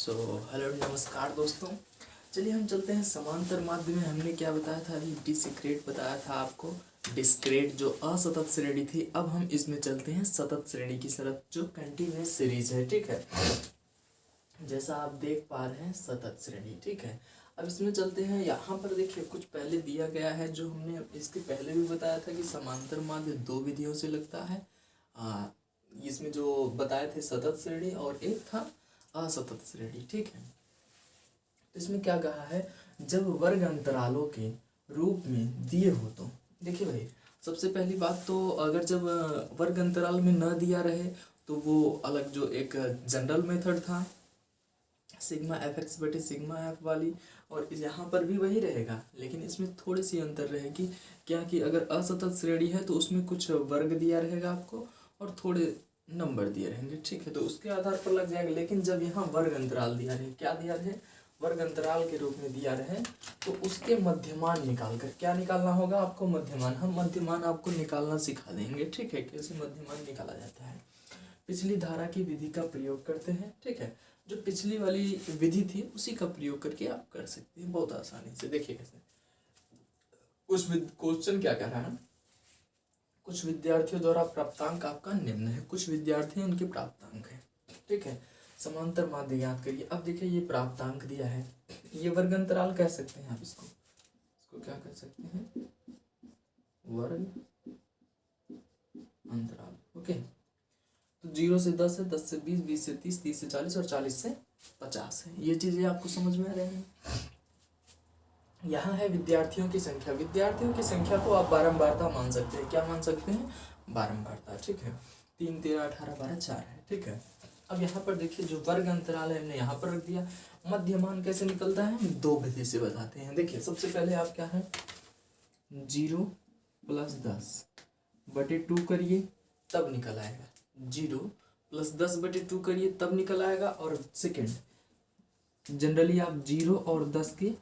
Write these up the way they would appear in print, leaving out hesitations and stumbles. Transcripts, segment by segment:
So hello नमस्कार दोस्तों। चलिए हम चलते हैं समांतर माध्य में। हमने क्या बताया था अभी? डिस्क्रीट बताया था आपको। डिस्क्रीट जो असतत श्रेणी थी, अब हम इसमें चलते हैं सतत श्रेणी की तरफ जो कंटिन्यूअस सीरीज है। ठीक है, जैसा आप देख पा रहे हैं सतत श्रेणी। ठीक है, अब इसमें चलते हैं। यहाँ पर देखिए कुछ पहले दिया गया है जो हमने इसके पहले भी बताया था कि समांतर माध्य दो विधियों से लगता है। इसमें जो बताए थे सतत श्रेणी और एक था असतत श्रेणी। ठीक है, तो इसमें क्या कहा है, जब वर्ग अंतरालों के रूप में दिए हो तो देखिए भाई, सबसे पहली बात तो अगर जब वर्ग अंतराल में न दिया रहे तो वो अलग जो एक जनरल मेथड था सिग्मा एफ एक्स बटे सिग्मा एफ वाली, और यहाँ पर भी वही रहेगा, लेकिन इसमें थोड़ी सी अंतर रहेगी। क्या कि अगर असतत श्रेणी है तो उसमें कुछ वर्ग दिया रहेगा आपको और थोड़े नंबर दिए रहेंगे। ठीक है, तो उसके आधार पर लग जाएगा। लेकिन जब यहाँ वर्ग अंतराल दिया रहे, क्या दिया रहे, वर्ग अंतराल के रूप में दिया रहे, तो उसके मध्यमान निकाल कर क्या निकालना होगा आपको? मध्यमान। हम मध्यमान आपको निकालना सिखा देंगे। ठीक है, कैसे मध्यमान निकाला जाता है। पिछली धारा की विधि का प्रयोग करते हैं। ठीक है, जो पिछली वाली विधि थी उसी का प्रयोग करके आप कर सकते हैं बहुत आसानी से। देखिए कैसे, कुछ क्वेश्चन क्या कह रहा है, कुछ विद्यार्थियों द्वारा प्राप्तांक आपका निम्न है। कुछ विद्यार्थी उनके प्राप्तांक है। ठीक है, समांतर माध्य ज्ञात करिए। अब देखिए ये प्राप्तांक दिया है, ये वर्ग अंतराल कह सकते हैं आप इसको क्या कह सकते हैं? वर्ग अंतराल। ओके, तो 0 से 10 है, 10 से 20, 20 से 30, 30 से 40 और 40 से 50 है। ये चीजें आपको समझ में आ रही हैं। यहाँ है विद्यार्थियों की संख्या। विद्यार्थियों की संख्या को आप बारंबारता मान सकते हैं। क्या मान सकते हैं? बारंबारता। ठीक है, 3, 13, 18, 12, 4 है। ठीक है, अब यहाँ पर देखिए जो वर्ग अंतराल है हमने यहाँ पर रख दिया। मध्यमान कैसे निकलता है, हम दो विधि से बताते हैं। देखिए सबसे पहले आप क्या है, 0 + 10 बटे 2 करिए तब निकल आएगा। 0 + 10 बटे 2 करिए तब निकल आएगा। और सेकेंड, जनरली आप 0 और 10 के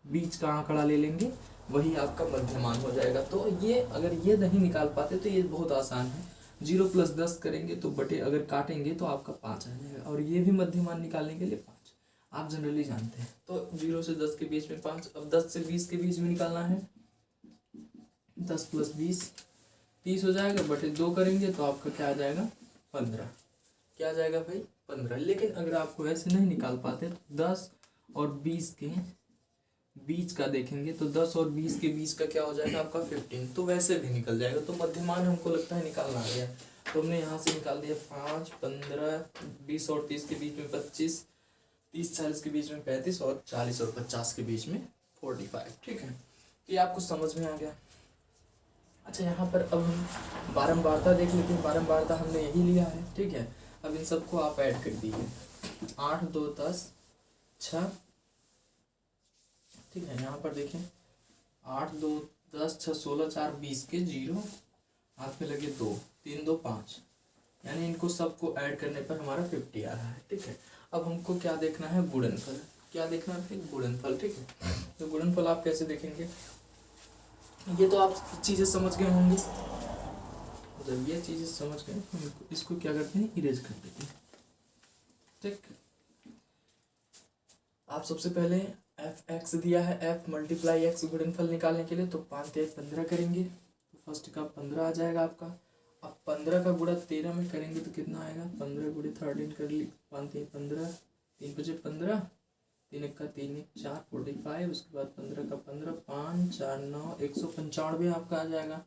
बीच का आंकड़ा ले लेंगे, वही आपका मध्यमान हो जाएगा। तो ये अगर ये नहीं निकाल पाते तो ये बहुत आसान है। 0 + 10 करेंगे तो बटे अगर काटेंगे तो आपका 5 आ जाएगा, और ये भी मध्यमान निकालने के लिए 5 आप जनरली जानते हैं। तो 0 से 10 के बीच में 5। अब 10 से 20 के बीच में निकालना है, 10 + 20 30 हो जाएगा, बटे 2 करेंगे तो आपका क्या आ जाएगा? 15। क्या आ जाएगा भाई? 15। लेकिन अगर आपको ऐसे नहीं निकाल पाते तो 10 और 20 के बीच का देखेंगे तो 10 और 20 के बीच का क्या हो जाएगा आपका? 15। तो वैसे भी निकल जाएगा। तो मध्यमान हमको लगता है निकालना आ गया, तो हमने यहाँ से निकाल दिया 5, 15, 20 और 30 के बीच में 25, 30, 40 के बीच में 35 और 40 और 50 के बीच में 45। ठीक है, ये आपको समझ में आ गया। अच्छा, यहाँ पर अब हम बारंबारता देख लेते हैं। बारंबारता हमने यही लिया है। ठीक है, अब इन सबको आप ऐड कर दीजिए। 8, 2, 10, 6। ठीक है, यहाँ पर देखें 8, 2, 10, 6, 16, 4, 20 के 0 हाथ में लगे 2, 3, 2, 5, यानी इनको सबको ऐड करने पर हमारा 50 आ रहा है। ठीक है, अब हमको क्या देखना है? गुणनफल। क्या देखना है? गुणनफल। ठीक है, तो गुणनफल आप कैसे देखेंगे? ये तो आप चीजें समझ गए होंगे। जब ये चीजें समझ गए हम इसको क्या करते हैं? इरेज कर देते हैं। ठीक, आप सबसे पहले एफ एक्स दिया है, एफ × एक्स गुणनफल निकालने के लिए तो 5, 13, 15 करेंगे तो फर्स्ट का 15 आ जाएगा आपका। अब 15 का गुणा 13 में करेंगे तो कितना आएगा? 15 × 13 कर ली, 5, 3, 15, 3 × 15, 3 × 3 = 4, 45। उसके बाद 15 का 15, 5, 4, 9, 195 आपका आ जाएगा।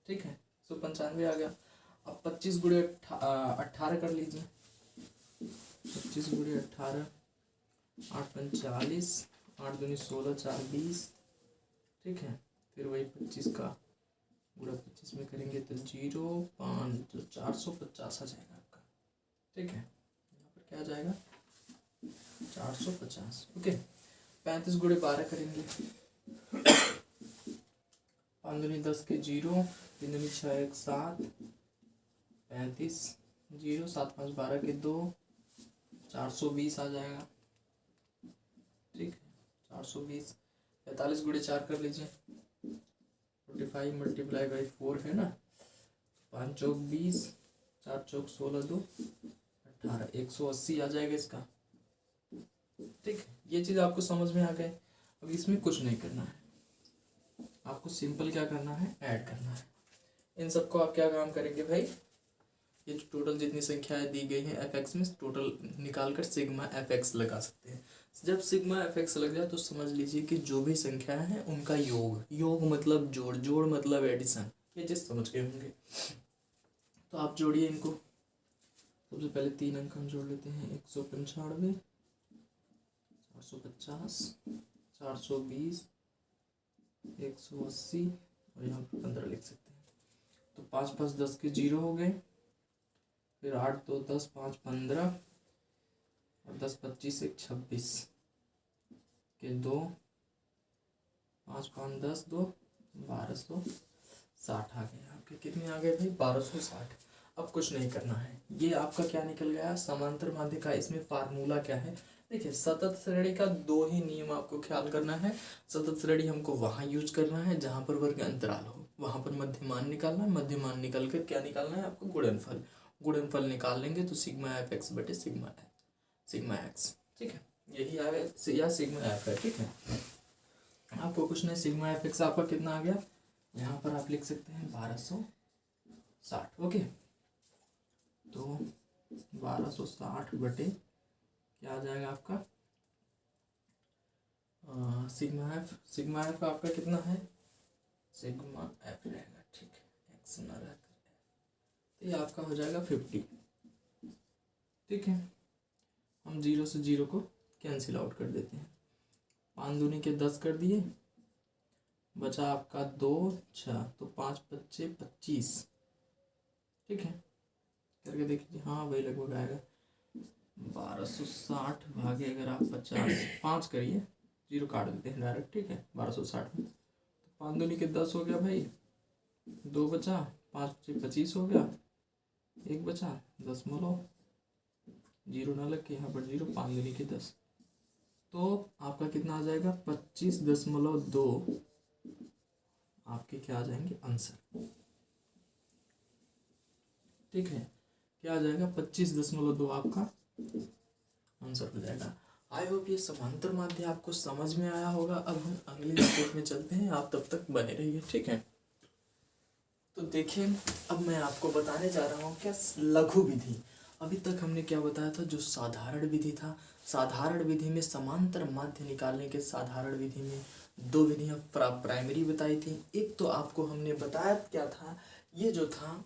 ठीक है, 195 आ गया। अब 25 × 18 कर लीजिए। 25 × 18, 8, 5, 40, 8, 2, 16, 4, 20। ठीक है, फिर वही 25 का गुणा 25 में करेंगे तो 0, 5, तो 450 आ जाएगा आपका। ठीक है, यहाँ पर क्या आ जाएगा? 450। ओके, 35 × 12 करेंगे। 5, 2, 10 के 0, 3, 2, 6, 1, 7, 35, 0, 7, 5, 12 के 2, 420 आ जाएगा। ठीक है, 420। 45 × 4 कर लीजिए, 45 × 4 है ना, 5 चौक 20, 4 चौक 16, 2 18 180 आ जाएगा इसका। ठीक है, ये चीज़ आपको समझ में आ गए। अब इसमें कुछ नहीं करना है, आपको सिंपल क्या करना है, ऐड करना है। इन सबको आप क्या काम करेंगे भाई, ये टोटल जितनी संख्याएं दी गई हैं एफ एक्स में, टोटल निकाल कर सिग्मा एफ एक्स लगा सकते हैं। जब सिग्मा एफ एक्स लग जाए तो समझ लीजिए कि जो भी संख्याएं हैं उनका योग, योग मतलब जोड़, जोड़ मतलब एडिशन, ये चीज़ समझ गए होंगे। तो आप जोड़िए इनको। सबसे पहले 3 अंक हम जोड़ लेते हैं, 195, 450, 420, 180 और यहाँ पर 15 लिख सकते हैं। तो 5 5 10 के 0 हो गए, फिर 8 2 10, 5 15 और 10 25 1 26 के 2, 5 5 10 2 1260 आ गए आपके। कितने आ गए भाई, 1260। अब कुछ नहीं करना है, ये आपका क्या निकल गया, समांतर माध्य का। इसमें फार्मूला क्या है, देखिए सतत श्रेणी का 2 ही नियम आपको ख्याल करना है। सतत श्रेणी हमको वहाँ यूज करना है जहाँ पर वर्ग अंतराल हो, वहाँ पर मध्यमान निकालना है। मध्यमान निकल कर क्या निकालना है आपको, गुणनफल। गुणनफल निकाल लेंगे तो सिग्मा एफ एक्स बटे सिग्मा एक्स, ठीक है, यही आ गया, या सिग्मा एफ है। ठीक है, आपको कुछ नहीं, सिग्मा एफ एक्स आपका कितना आ गया, यहाँ पर आप लिख सकते हैं 1260। ओके, तो 1260 बटे क्या आ जाएगा आपका, सिग्मा एफ आपका कितना है, सिग्मा एफ रहेगा, ठीक है, एक्स ना रहकर, तो ये आपका हो जाएगा 50। ठीक है, हम 0 से 0 को कैंसिल आउट कर देते हैं। 5 दूनी के 10 कर दिए, बचा आपका 2 6, तो 5 25 25। ठीक है, करके देखिए, हाँ वही लगभग आएगा। 1260 भागे अगर आप 50 5 करिए, 0 काट देते हैं डायरेक्ट। ठीक है, 1260 में तो 5 दूनी के 10 हो गया भाई, 2 बचा, 5 25 हो गया, 1 बचा, 10 मोलो, 0 ना लग के यहाँ पर 0, 5 दूनी के 10, तो आपका कितना आ जाएगा, 25.2 आपके क्या आ जाएंगे आंसर। ठीक है, क्या आ जाएगा, 25.2 आपका आंसर हो जाएगा। आई होप ये समांतर माध्य आपको समझ में आया होगा। अब हम अगले स्टेप में चलते हैं, आप तब तक बने रहिए। ठीक है, तो देखिए अब मैं आपको बताने जा रहा हूँ क्या, लघु विधि। अभी तक हमने क्या बताया था, जो साधारण विधि था, साधारण विधि में समांतर माध्य निकालने के साधारण विधि में 2 विधियाँ प्राइमरी बताई थी। एक तो आपको हमने बताया क्या था, ये जो था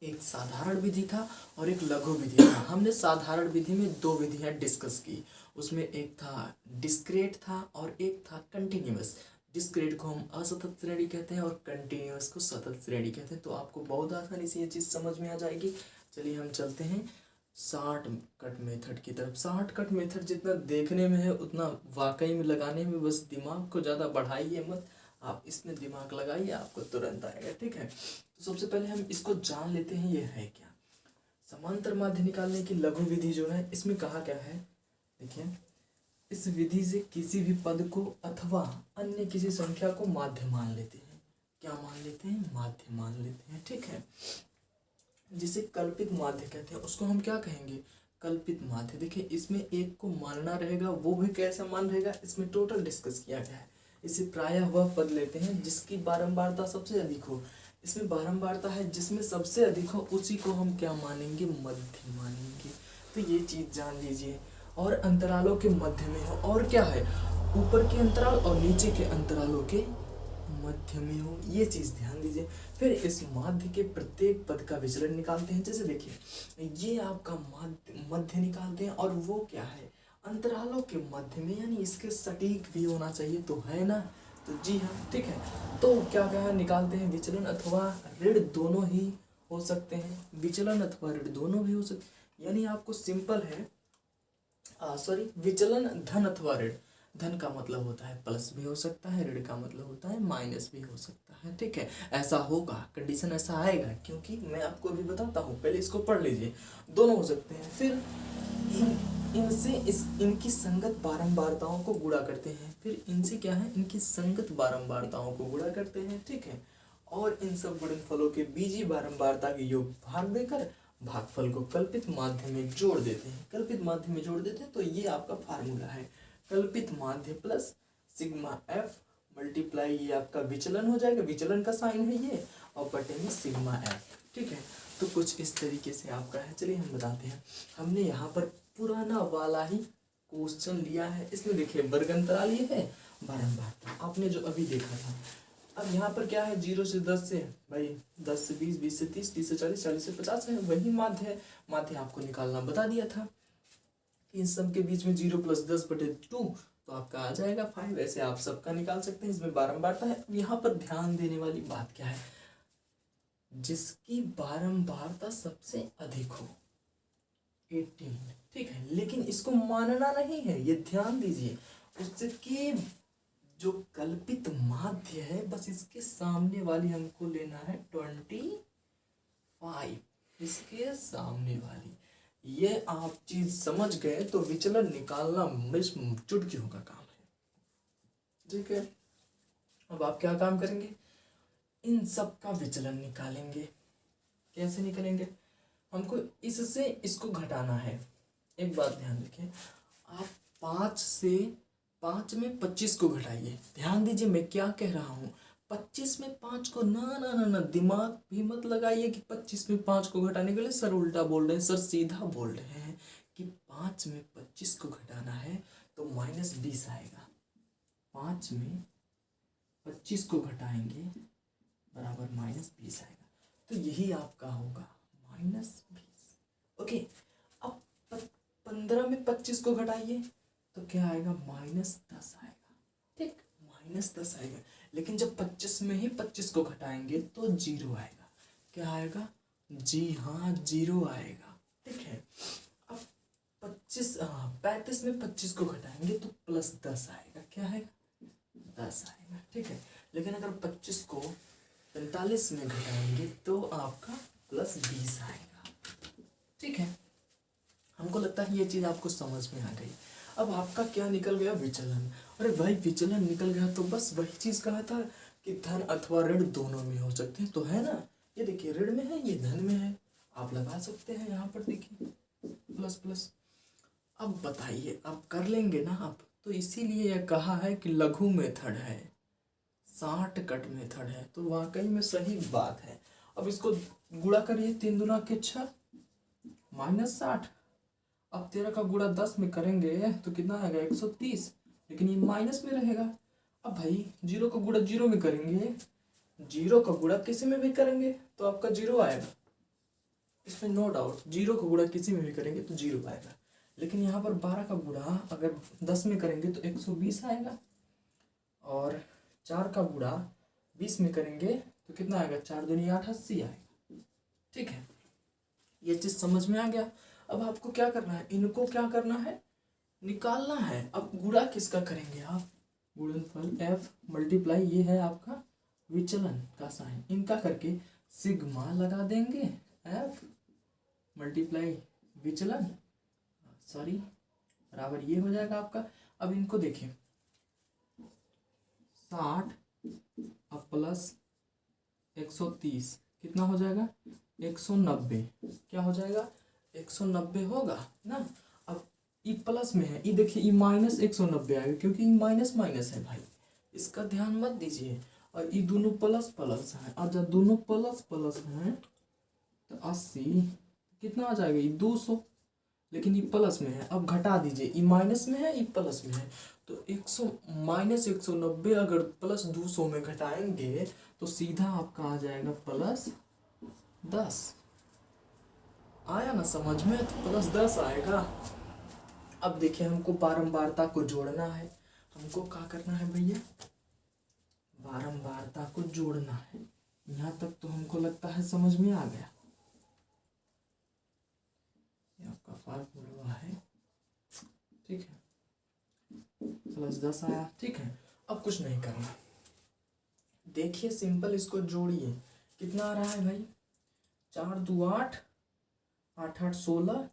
एक साधारण विधि था और एक लघु विधि था। हमने साधारण विधि में 2 विधियाँ डिस्कस की, उसमें एक था डिस्क्रेट था और एक था कंटिन्यूअस। डिस्क्रेट को हम असतत श्रेणी कहते हैं और कंटिन्यूअस को सतत श्रेणी कहते हैं। तो आपको बहुत आसानी से ये चीज़ समझ में आ जाएगी। चलिए हम चलते हैं शॉर्टकट मेथड की तरफ। शॉर्टकट मेथड जितना देखने में है उतना वाकई में लगाने में, बस दिमाग को ज़्यादा बढ़ाइए मत, आप इसमें दिमाग लगाइए, आपको तुरंत आएगा। ठीक है, तो सबसे पहले हम इसको जान लेते हैं, ये है क्या। समांतर माध्य निकालने की लघु विधि जो है, इसमें कहा क्या है, देखिए इस विधि से किसी भी पद को अथवा अन्य किसी संख्या को माध्य मान लेते हैं। क्या मान लेते हैं, माध्य मान लेते हैं। ठीक है, जिसे कल्पित माध्य कहते हैं, उसको हम क्या कहेंगे, कल्पित माध्य। देखिए इसमें एक को मानना रहेगा, वो भी कैसे मान रहेगा, इसमें टोटल डिस्कस किया गया है। इसे प्रायः वह पद लेते हैं जिसकी बारंबारता सबसे अधिक हो। इसमें बारंबारता है, जिसमें सबसे अधिक हो उसी को हम क्या मानेंगे, मध्य मानेंगे। तो ये चीज़ जान लीजिए, और अंतरालों के मध्य में हो, और क्या है, ऊपर के अंतराल और नीचे के अंतरालों के मध्य में हो, ये चीज़ ध्यान दीजिए। फिर इस माध्य के प्रत्येक पद का विचलन निकालते हैं। जैसे देखिए ये आपका मध्य निकालते हैं, और वो क्या है, अंतरालों के मध्य में, यानी इसके सटीक भी होना चाहिए, तो है ना, तो जी हाँ। ठीक है, तो क्या क्या निकालते हैं, विचलन अथवा ऋण दोनों ही हो सकते हैं, विचलन अथवा ऋण दोनों भी हो सकते, यानी आपको सिंपल है, विचलन धन अथवा ऋण। धन का मतलब होता है प्लस भी हो सकता है, ऋण का मतलब होता है माइनस भी हो सकता है। ठीक है, ऐसा होगा, कंडीशन ऐसा आएगा, क्योंकि मैं आपको अभी बताता हूँ, पहले इसको पढ़ लीजिए। दोनों हो सकते हैं। फिर इनसे इनकी संगत बारंबारताओं को गुणा करते हैं। फिर इनसे क्या है, इनकी संगत बारंबारताओं को गुणा करते हैं। ठीक है, और इन सब गुणनफलों के बीजीय बारंबारता के योग भाग देकर भागफल को कल्पित माध्य में जोड़ देते हैं, कल्पित माध्य में जोड़ देते हैं, तो ये आपका फार्मूला है, कल्पित माध्य प्लस सिग्मा एफ मल्टीप्लाई, ये आपका विचलन हो जाएगा, विचलन का साइन है ये, और बटे में सिग्मा एफ। ठीक है, तो कुछ इस तरीके से आपका है। चलिए हम बताते हैं, हमने यहाँ पर पुराना वाला ही क्वेश्चन लिया है। इसमें देखिए वर्ग अंतराल ये है, बारंबार आपने जो अभी देखा था। अब यहाँ पर क्या है, 0 से 10 से भाई 10 से 20, 20 से 30, 30 से 40, 40 से 50 है, वही माध्य है। माध्य आपको निकालना बता दिया था कि इन सब के बीच में 0 + 10/2 तो आपका आ जाएगा 5। ऐसे आप सबका निकाल सकते हैं, इसमें बारंबारता है। यहाँ पर ध्यान देने वाली बात क्या है, जिसकी बारंबारता सबसे अधिक हो 18, ठीक है, लेकिन इसको मानना नहीं है, ये ध्यान दीजिए। उसके जो कल्पित माध्य है बस इसके सामने वाली हमको लेना है 25, इसके सामने वाली। ये आप चीज समझ गए तो विचलन निकालना मिस चुटकियों का काम है। ठीक है, अब आप क्या काम करेंगे, इन सब का विचलन निकालेंगे। कैसे निकालेंगे, हमको इससे इसको घटाना है। एक बात ध्यान रखिए, आप 5 में 25 को घटाइए। ध्यान दीजिए मैं क्या कह रहा हूँ, 25 में 5 को ना ना ना ना दिमाग भी मत लगाइए कि 25 में 5 को घटाने के लिए सर उल्टा बोल रहे हैं, सर सीधा बोल रहे हैं कि 5 में 25 को घटाना है तो -20 आएगा। 5 में 25 को घटाएंगे बराबर -20 आएगा, तो यही आपका होगा -20। ओके, अब 15 में 25 को घटाइए तो क्या आएगा, -10 आएगा। ठीक, -10 आएगा, लेकिन जब 25 में ही 25 को घटाएंगे तो 0 आएगा। क्या आएगा, जी हाँ 0 आएगा। ठीक है, अब 35 में 25 को घटाएंगे तो +10 आएगा। क्या आएगा, 10 आएगा। ठीक है, लेकिन अगर 25 को 45 में घटाएंगे तो आपका +20 आएगा। ठीक है, हमको लगता है ये चीज़ आपको समझ में आ गई। अब आपका क्या निकल गया, विचलन। अरे भाई विचलन निकल गया तो बस वही चीज़ कहा था कि धन अथवा ऋण दोनों में हो सकते हैं, तो है ना। ये देखिए ऋण में है, ये धन में है, आप लगा सकते हैं यहाँ पर, देखिए प्लस प्लस। अब बताइए, अब कर लेंगे ना आप, तो इसीलिए यह कहा है कि लघु मेथड है, शॉर्टकट मेथड है, तो वाकई में सही बात है। अब इसको गुणा करिए, 3 दूना के 6 -60। अब 13 का गुणा 10 में करेंगे तो कितना आएगा, 130, लेकिन ये माइनस में रहेगा। अब भाई 0 का गुणा 0 में करेंगे, 0 का गुणा किसी में भी करेंगे तो आपका 0 आएगा, इसमें नो डाउट। 0 का गुणा किसी में भी करेंगे तो 0 आएगा, लेकिन यहाँ पर 12 का गुणा अगर 10 में करेंगे तो 120 आएगा, और 4 का गुणा 20 में करेंगे तो कितना आएगा, 4 दूनी 8, 80 आएगा। ठीक है, ये चीज़ समझ में आ गया। अब आपको क्या करना है, इनको क्या करना है, निकालना है। अब गुणा किसका करेंगे आप, गुणनफल f मल्टीप्लाई, ये है आपका विचलन का साइन, इनका करके सिग्मा लगा देंगे, f मल्टीप्लाई विचलन, सॉरी बराबर ये हो जाएगा आपका। अब इनको देखिए, 60 अब प्लस 130 कितना हो जाएगा, 190। क्या हो जाएगा, 190 होगा ना। अब ई प्लस में है, ई देखिए ई -190 आएगा, क्योंकि ई माइनस माइनस है भाई, इसका ध्यान मत दीजिए। और ये दोनों प्लस प्लस है, और जब दोनों प्लस प्लस हैं तो 80 कितना आ जाएगा, ये 200, लेकिन ये प्लस में है। अब घटा दीजिए, ये माइनस में है, ये प्लस में है, तो 190 अगर +200 में घटाएंगे तो सीधा आपका आ जाएगा +10। आया ना समझ में, तो +10 आएगा। अब देखिए हमको बारंबारता को जोड़ना है, हमको क्या करना है भैया, बारंबारता को जोड़ना है। यहाँ तक तो हमको लगता है समझ में आ गया, ये आपका फार्मूला है। ठीक है, +10 आया। ठीक है, अब कुछ नहीं करना, देखिए सिंपल इसको जोड़िए, कितना आ रहा है भाई, 4 2 8, 8 8 16,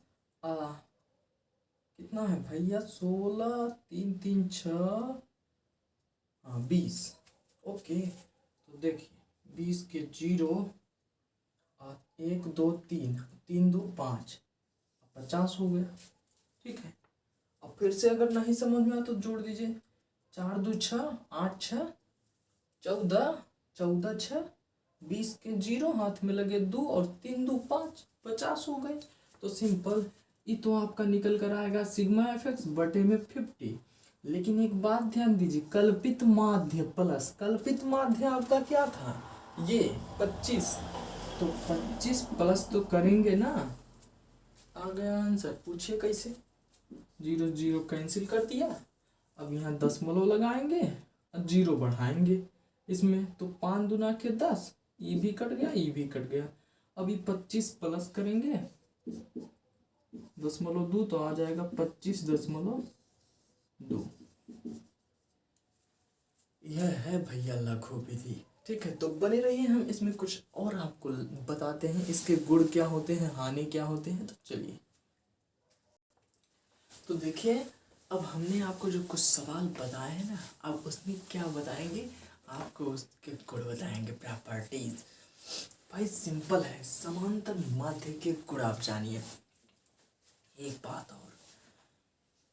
कितना है भैया, 16 3 3 6, 20। ओके, तो देखिए 20 के 0 1 2 3, 3 2 5, 50 हो गया। ठीक है, अब फिर से अगर नहीं समझ में आया तो जोड़ दीजिए। 4 2 6, 8 6 14, 14 6 20 के 0, हाथ में लगे 2 और 3 2 5, 50 हो गए। तो सिंपल, ये तो आपका निकल कर आएगा सिग्मा एफ एक्स बटे में 50। लेकिन एक बात ध्यान दीजिए, कल्पित माध्य प्लस कल्पित माध्य आपका क्या था, ये 25, तो 25 प्लस तो करेंगे ना, आ गया आंसर। पूछिए कैसे, 0 0 कैंसिल कर दिया, अब यहाँ दशमलव लगाएंगे और 0 बढ़ाएंगे इसमें, तो 5 दूना के 10, ये भी कट गया, ये भी कट गया। अभी 25 प्लस करेंगे 0.2 तो आ जाएगा 25.2। यह है भैया लघु विधि। ठीक है, तो बने रहिए, हम इसमें कुछ और आपको बताते हैं, इसके गुण क्या होते हैं, हानि क्या होते हैं। तो चलिए, तो देखिए, अब हमने आपको जो कुछ सवाल बताए हैं ना, अब उसमें क्या बताएंगे, आपको उसके गुण बताएंगे, प्रॉपर्टीज। भाई सिंपल है, समांतर माध्य के गुण आप जानिए। एक बात और,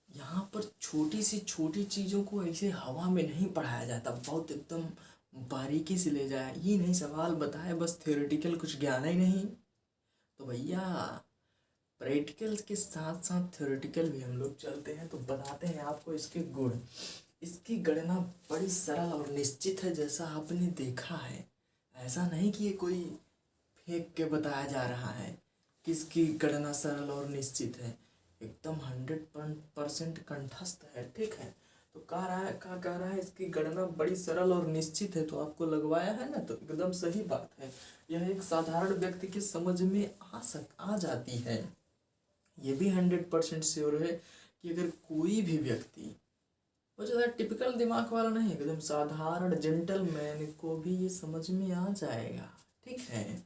यहाँ पर छोटी सी छोटी चीज़ों को ऐसे हवा में नहीं पढ़ाया जाता, बहुत एकदम बारीकी से ले जाए, ये नहीं सवाल बताए बस थ्योरेटिकल कुछ ज्ञान ही नहीं। तो भैया प्रैक्टिकल के साथ साथ थ्योरेटिकल भी हम लोग चलते हैं, तो बताते हैं आपको इसके गुण। इसकी गणना बड़ी सरल और निश्चित है, जैसा आपने देखा है। ऐसा नहीं कि ये कोई फेंक के बताया जा रहा है कि इसकी गणना सरल और निश्चित है, एकदम 100% कंठस्थ है। ठीक है, तो कह रहा है इसकी गणना बड़ी सरल और निश्चित है, तो आपको लगवाया है ना, तो एकदम सही बात है। यह एक साधारण व्यक्ति की समझ में आ जाती है। ये भी 100% श्योर है कि अगर कोई भी व्यक्ति, वो ज़्यादा टिपिकल दिमाग वाला नहीं, एकदम साधारण जेंटलमैन को भी ये समझ में आ जाएगा। ठीक है,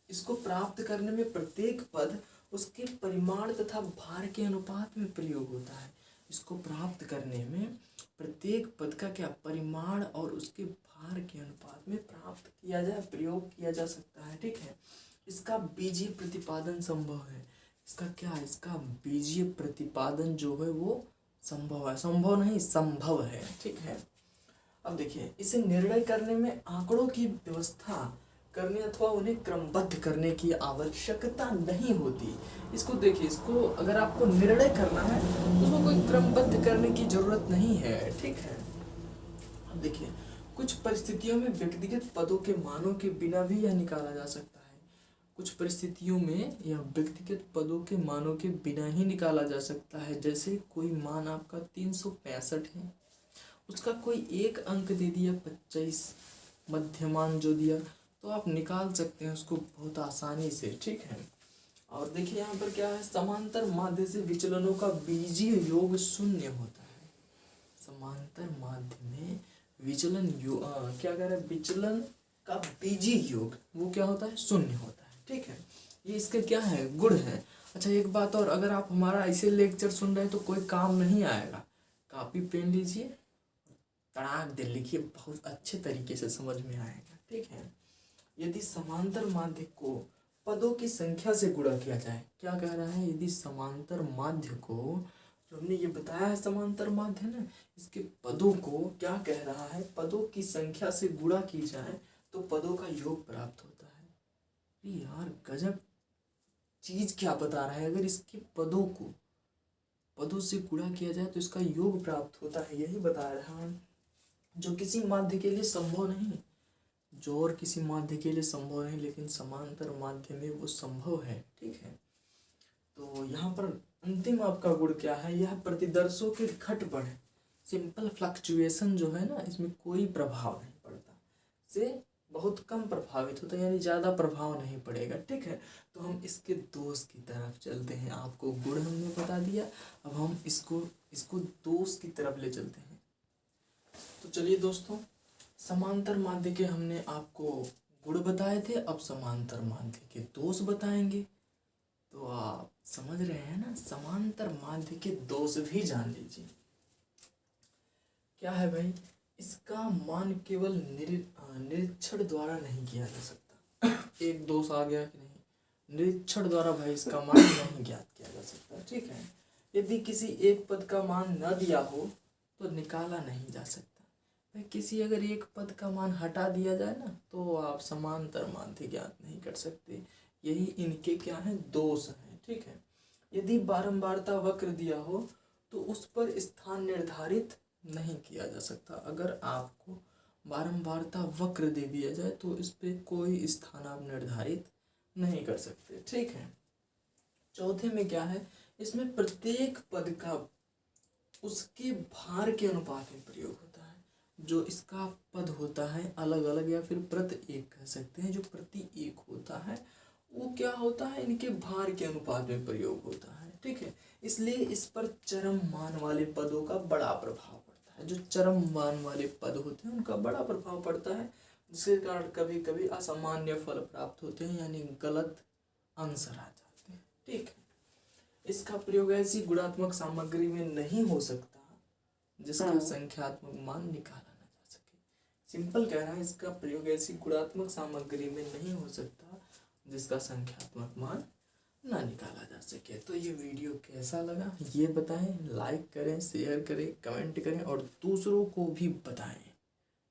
इसको प्राप्त करने में प्रत्येक पद उसके परिमाण तथा भार के अनुपात में प्रयोग होता है। इसको प्राप्त करने में प्रत्येक पद का क्या परिमाण और उसके भार के अनुपात में प्राप्त किया जाए, प्रयोग किया जा सकता है। ठीक है, इसका बीजीय प्रतिपादन संभव है। इसका क्या, इसका बीजीय प्रतिपादन जो है वो संभव है, संभव नहीं संभव है। ठीक है, अब देखिए, इसे निर्णय करने में आंकड़ों की व्यवस्था करने अथवा उन्हें क्रमबद्ध करने की आवश्यकता नहीं होती। इसको देखिए, इसको अगर आपको निर्णय करना है तो उसको कोई क्रमबद्ध करने की जरूरत नहीं है। ठीक है, अब देखिए, कुछ परिस्थितियों में व्यक्तिगत पदों के मानों के बिना भी यह निकाला जा सकता है। कुछ परिस्थितियों में यह व्यक्तिगत पदों के मानों के बिना ही निकाला जा सकता है। जैसे कोई मान आपका 365 है, उसका कोई एक अंक दे दिया 25, मध्यमान जो दिया, तो आप निकाल सकते हैं उसको बहुत आसानी से। ठीक है, और देखिए यहाँ पर क्या है, समांतर माध्य से विचलनों का बीजीय योग शून्य होता है। समांतर माध्य में विचलन क्या कह रहा है, विचलन का बीजीय योग वो क्या होता है, शून्य होता है। ठीक है, ये इसके क्या है, गुण है। अच्छा एक बात और, अगर आप हमारा ऐसे लेक्चर सुन रहे हैं तो कोई काम नहीं आएगा, कॉपी पेन लीजिए, तड़ाक दे लिखिए, बहुत अच्छे तरीके से समझ में आएगा। ठीक है, यदि समांतर माध्य को पदों की संख्या से गुणा किया जाए, क्या कह रहा है, यदि समांतर माध्य को, जो हमने ये बताया है समांतर माध्य ना, इसके पदों को क्या कह रहा है, पदों की संख्या से गुणा की जाए तो पदों का योग प्राप्त होता है। यार गजब चीज क्या बता रहा है, अगर इसके पदों को पदों से गुणा किया जाए तो इसका योग प्राप्त होता है, यही बता रहा है, जो किसी माध्य के लिए संभव नहीं, जो और किसी माध्य के लिए संभव नहीं, लेकिन समांतर माध्य में वो संभव है। ठीक है, तो यहाँ पर अंतिम आपका गुण क्या है, यह प्रतिदर्शों के घट बढ़, सिंपल फ्लक्चुएशन जो है ना, इसमें कोई प्रभाव नहीं पड़ता, से बहुत कम प्रभावित होता है, यानी ज़्यादा प्रभाव नहीं पड़ेगा। ठीक है, तो हम इसके दोष की तरफ चलते हैं। आपको गुण हमने बता दिया, अब हम इसको दोष की तरफ ले चलते हैं। तो चलिए दोस्तों, समांतर माध्य के हमने आपको गुण बताए थे, अब समांतर माध्य के दोष बताएंगे। तो आप समझ रहे हैं ना, समांतर माध्य के दोष भी जान लीजिए। क्या है भाई, इसका मान केवल निरीक्षण द्वारा नहीं किया जा सकता। एक दोष आ गया कि नहीं, निरीक्षण द्वारा भाई इसका मान नहीं ज्ञात किया जा सकता। ठीक है, यदि किसी एक पद का मान न दिया हो तो निकाला नहीं जा सकता। भाई किसी अगर एक पद का मान हटा दिया जाए ना तो आप समांतर माध्य ज्ञात नहीं कर सकते। यही इनके क्या है, दोष हैं। ठीक है, यदि बारंबारता वक्र दिया हो तो उस पर स्थान निर्धारित नहीं किया जा सकता। अगर आपको बारंबारता वक्र दे दिया जाए तो इस पे कोई स्थान आप निर्धारित नहीं कर सकते। ठीक है, चौथे में क्या है, इसमें प्रत्येक पद का उसके भार के अनुपात में प्रयोग होता है। जो इसका पद होता है अलग अलग या फिर प्रति एक कह सकते हैं, जो प्रति एक होता है वो क्या होता है, इनके भार के अनुपात में प्रयोग होता है। ठीक है, इसलिए इस पर चरम मान वाले पदों का बड़ा प्रभाव पड़ता है। जो चरम मान वाले पद होते हैं उनका बड़ा प्रभाव पड़ता है, जिसके कारण कभी कभी असामान्य फल प्राप्त होते हैं, यानी गलत आंसर आ जाते हैं। ठीक है, इसका प्रयोग ऐसी गुणात्मक सामग्री में नहीं हो सकता जिसका संख्यात्मक मान निकाला न जा सके। सिंपल कह रहा है, इसका प्रयोग ऐसी गुणात्मक सामग्री में नहीं हो सकता जिसका संख्यात्मक मान ना निकाला जा सके। तो ये वीडियो कैसा लगा ये बताएं, लाइक करें, शेयर करें, कमेंट करें और दूसरों को भी बताएं।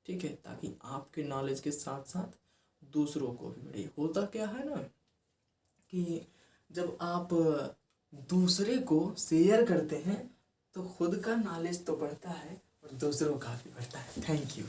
ठीक है, ताकि आपके नॉलेज के साथ साथ दूसरों को भी बढ़े। होता क्या है ना कि जब आप दूसरे को शेयर करते हैं तो खुद का नॉलेज तो बढ़ता है और दूसरों का भी बढ़ता है। Thank you.